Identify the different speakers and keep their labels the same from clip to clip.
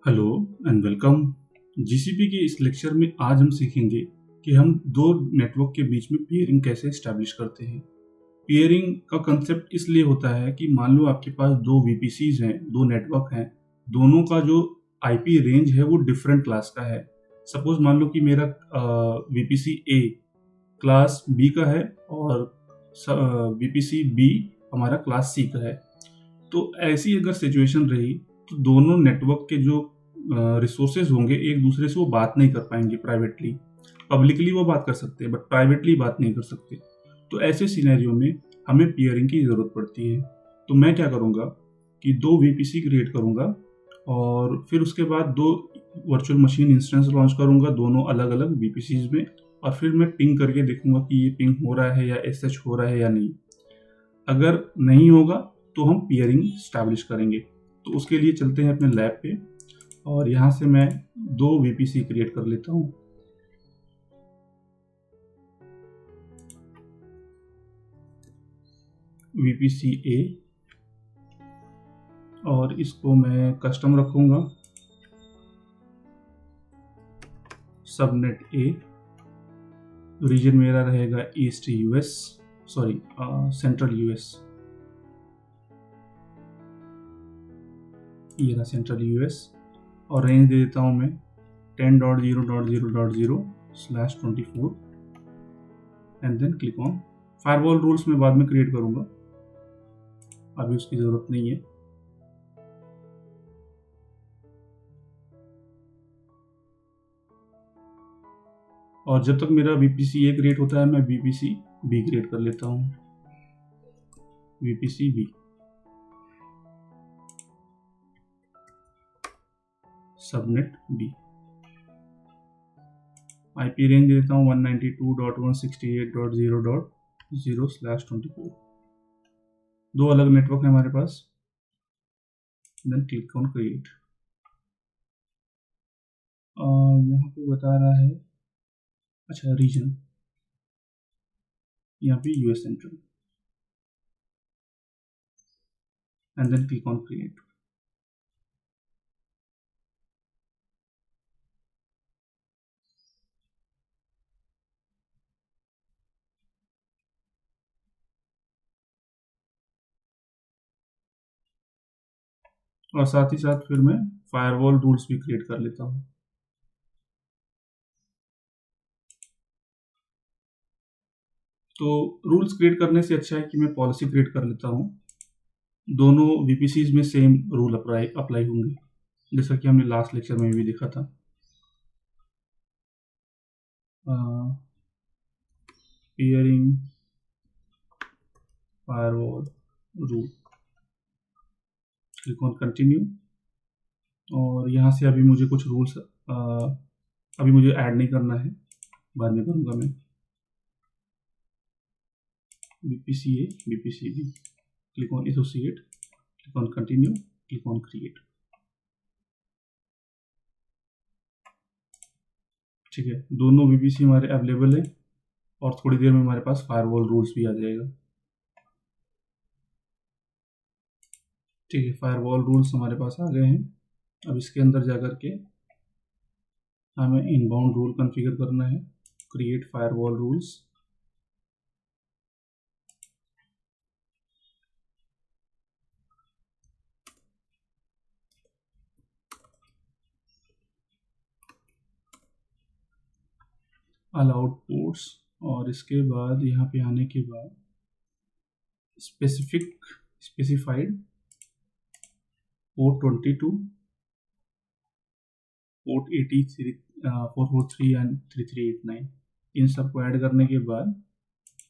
Speaker 1: Hello and welcome. GCP के इस lecture में आज हम सीखेंगे कि हम दो नेटवर्क के बीच में पेयरिंग कैसे एस्टैब्लिश करते हैं। पेयरिंग का कंसेप्ट इसलिए होता है कि मान लो आपके पास दो वीपीसीज हैं, दो नेटवर्क हैं, दोनों का जो आईपी रेंज है वो डिफरेंट क्लास का है। सपोज मान लो कि मेरा वीपीसी ए क्लास बी का है और वीपीसी बी हमारा क्लास सी का है। तो ऐसी अगर सिचुएशन रही तो दोनों नेटवर्क के जो रिसोर्सेज होंगे एक दूसरे से वो बात नहीं कर पाएंगे प्राइवेटली। पब्लिकली वो बात कर सकते हैं बट प्राइवेटली बात नहीं कर सकते। तो ऐसे सिनेरियो में हमें पेयरिंग की ज़रूरत पड़ती है। तो मैं क्या करूँगा कि दो वीपीसी क्रिएट करूँगा और फिर उसके बाद दो वर्चुअल मशीन इंस्टेंस लॉन्च करूँगा दोनों अलग अलग वीपीसीज में, और फिर मैं पिंग करके देखूंगा कि ये पिंग हो रहा है या एसएच हो रहा है या नहीं। अगर नहीं होगा तो हम पेयरिंग स्टैब्लिश करेंगे। तो उसके लिए चलते हैं अपने लैब पे और यहाँ से मैं दो वीपीसी क्रिएट कर लेता हूँ। वीपीसी ए और इसको मैं कस्टम रखूँगा, सबनेट ए। रीजन मेरा रहेगा east US, sorry central US. ये रहा सेंट्रल यूएस और रेंज दे देता हूँ मैं 10.0.0.0/24 and then click on. Firewall rules में बाद में क्रिएट करूँगा, अभी उसकी ज़रूरत नहीं है। और जब तक मेरा वीपीसी ए क्रिएट होता है मैं वीपीसी बी क्रिएट कर लेता हूँ। VPC B, subnet B. IP range देता हूँ 192.168.0.0/24। दो अलग नेटवर्क है हमारे पास। Then click on create. यहाँ पे बता रहा है, अच्छा रीजन, यहाँ पे US central and then click on create. और साथ ही साथ फिर मैं फायरवॉल रूल्स भी क्रिएट कर लेता हूँ। तो रूल्स क्रिएट करने से अच्छा है कि मैं पॉलिसी क्रिएट कर लेता हूँ। दोनों वीपीसीज में सेम रूल अप्लाई होंगे, जैसा कि हमने लास्ट लेक्चर में भी देखा था। Pairing firewall rule, click on continue. और यहाँ से अभी मुझे कुछ रूल्स अभी मुझे ऐड नहीं करना है, बाद में करूँगा मैं। VPC A, VPC B, click on associate, click on continue, click on create. ठीक है, दोनों वीपीसी हमारे अवेलेबल है और थोड़ी देर में हमारे पास फायरवॉल रूल्स भी आ जाएगा। ठीक है, फायरवॉल रूल्स हमारे पास आ गए हैं। अब इसके अंदर जाकर के हमें इनबाउंड रूल कॉन्फ़िगर करना है। Create firewall rules, allowed ports, और इसके बाद यहाँ पे आने के बाद स्पेसिफाइड पोर्ट 22, पोर्ट 83, 443 एंड 3389, इन सबको ऐड करने के बाद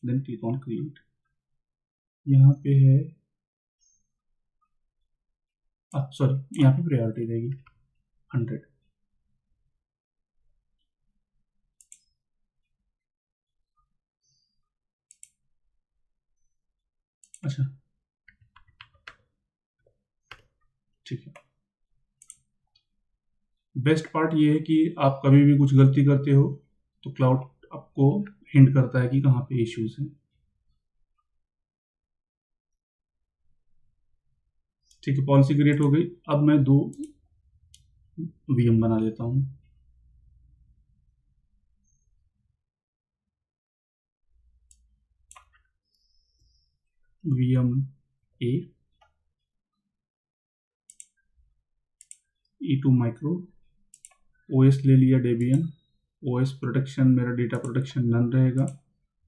Speaker 1: देन क्लिक ऑन क्रिएट। यहाँ पे है, सॉरी यहाँ पे प्रायोरिटी रहेगी 100। अच्छा ठीक है। बेस्ट पार्ट ये है कि आप कभी भी कुछ गलती करते हो तो क्लाउड आपको हिंट करता है कि कहाँ पे इश्यूज हैं। ठीक है, पॉलिसी क्रिएट हो गई। अब मैं दो VM बना लेता हूँ। VM A E2 micro, OS ले लिया Debian, OS प्रोटेक्शन मेरा डेटा प्रोटेक्शन नन रहेगा।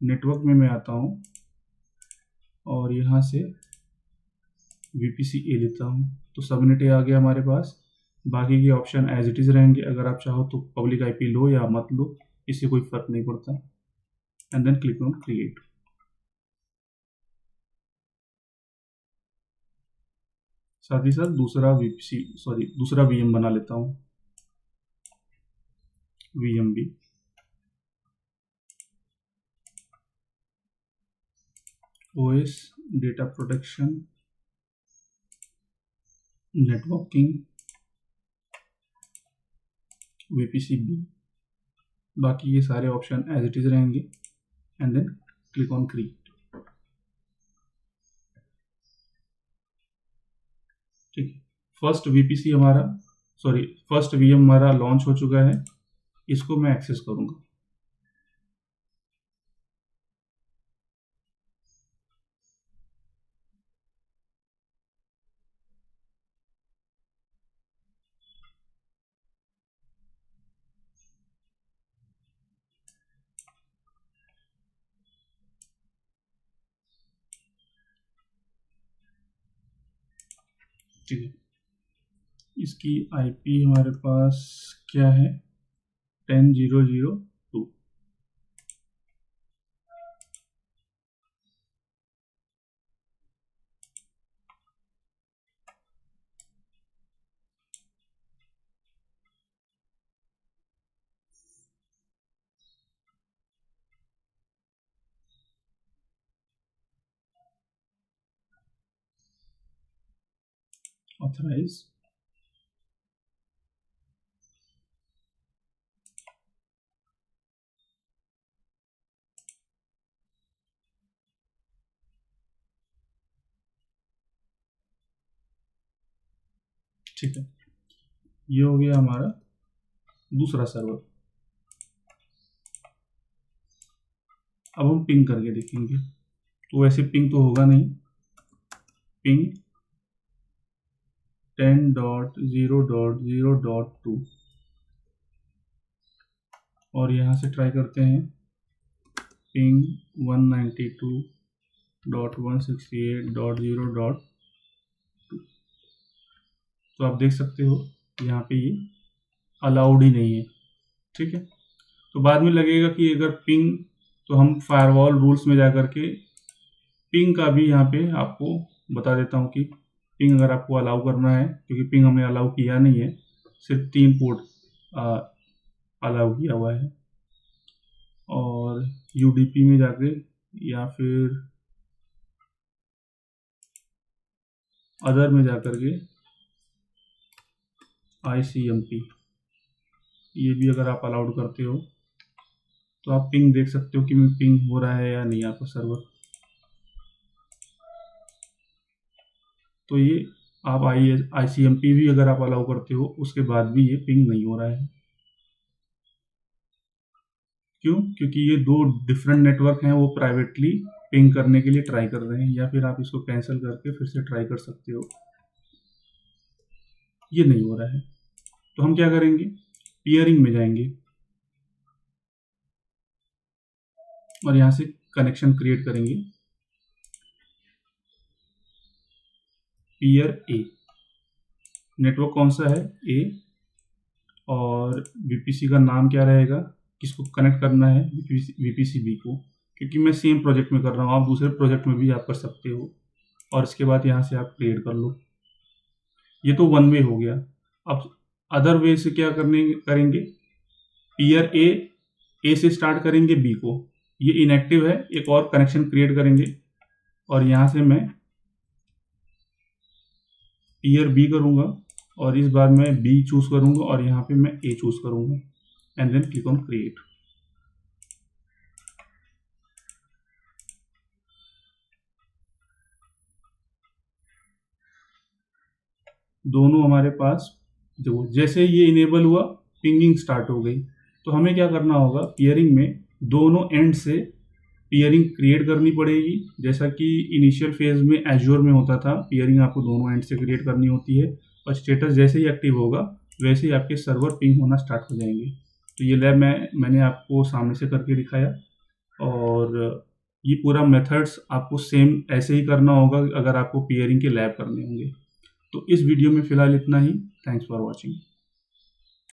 Speaker 1: नेटवर्क में मैं आता हूँ और यहाँ से VPC A लेता हूँ, तो सबनेट A आ गया हमारे पास। बाकी के ऑप्शन एज इट इज़ रहेंगे, अगर आप चाहो तो पब्लिक IP लो या मत लो, इससे कोई फर्क नहीं पड़ता। And then click on create. साथ ही साथ दूसरा VM बना लेता हूँ, VMB। OS data protection networking VPC B। बाकी ये सारे ऑप्शन एज इट इज रहेंगे and then click on create. ठीक है, फर्स्ट VM हमारा लॉन्च हो चुका है, इसको मैं एक्सेस करूंगा। ठीक है, इसकी IP हमारे पास क्या है, 10.0.0.2। ऑथराइज, ठीक है, ये हो गया हमारा दूसरा सर्वर। अब हम पिंग करके देखेंगे, तो वैसे पिंग तो होगा नहीं, पिंग 10.0.0.2 और यहाँ से ट्राई करते हैं पिंग 192.168.0.2। तो आप देख सकते हो यहाँ पे ये अलाउड ही नहीं है। ठीक है, तो बाद में लगेगा कि अगर पिंग, तो हम फायरवॉल रूल्स में जा करके पिंग का भी यहाँ पे आपको बता देता हूँ कि पिंग अगर आपको अलाउ करना है, क्योंकि पिंग हमने अलाउ किया नहीं है, सिर्फ 3 पोर्ट अलाउ किया हुआ है। और UDP में जाके या फिर अदर में जाकर के ICMP, ये भी अगर आप अलाउड करते हो तो आप पिंग देख सकते हो कि पिंग हो रहा है या नहीं आपका सर्वर। तो ये आप ICMP भी अगर आप अलाउ करते हो, उसके बाद भी ये पिंग नहीं हो रहा है। क्यों? क्योंकि ये 2 डिफरेंट नेटवर्क हैं, वो प्राइवेटली पिंग करने के लिए ट्राई कर रहे हैं, या फिर आप इसको कैंसिल करके फिर से ट्राई कर सकते हो। ये नहीं हो रहा है, तो हम क्या करेंगे, पियरिंग में जाएंगे और यहाँ से कनेक्शन क्रिएट करेंगे। पियर A, नेटवर्क कौन सा है, A, और VPC का नाम क्या रहेगा, किसको कनेक्ट करना है, VPC B को, क्योंकि मैं सेम प्रोजेक्ट में कर रहा हूँ, आप दूसरे प्रोजेक्ट में भी आप कर सकते हो। और इसके बाद यहाँ से आप क्रिएट कर लो। ये तो वन वे हो गया। अब अदर वे से क्या करेंगे, पियर ए से स्टार्ट करेंगे B को, ये इनएक्टिव है, एक और कनेक्शन क्रिएट करेंगे और यहाँ से मैं पियर B करूँगा और इस बार मैं B चूज करूँगा और यहाँ पे मैं A चूज करूँगा and then click on create. दोनों हमारे पास देखो जैसे ये इनेबल हुआ, पिंगिंग स्टार्ट हो गई। तो हमें क्या करना होगा, पेयरिंग में दोनों एंड से पेयरिंग क्रिएट करनी पड़ेगी। जैसा कि इनिशियल फेज में एज्योर में होता था, पेयरिंग आपको दोनों एंड से क्रिएट करनी होती है, और स्टेटस जैसे ही एक्टिव होगा वैसे ही आपके सर्वर पिंग होना स्टार्ट हो जाएंगे। तो ये लैब मैंने आपको सामने से करके दिखाया, और ये पूरा मेथड्स आपको सेम ऐसे ही करना होगा अगर आपको पेयरिंग के लैब करने होंगे। तो इस वीडियो में फ़िलहाल इतना ही। Thanks for watching.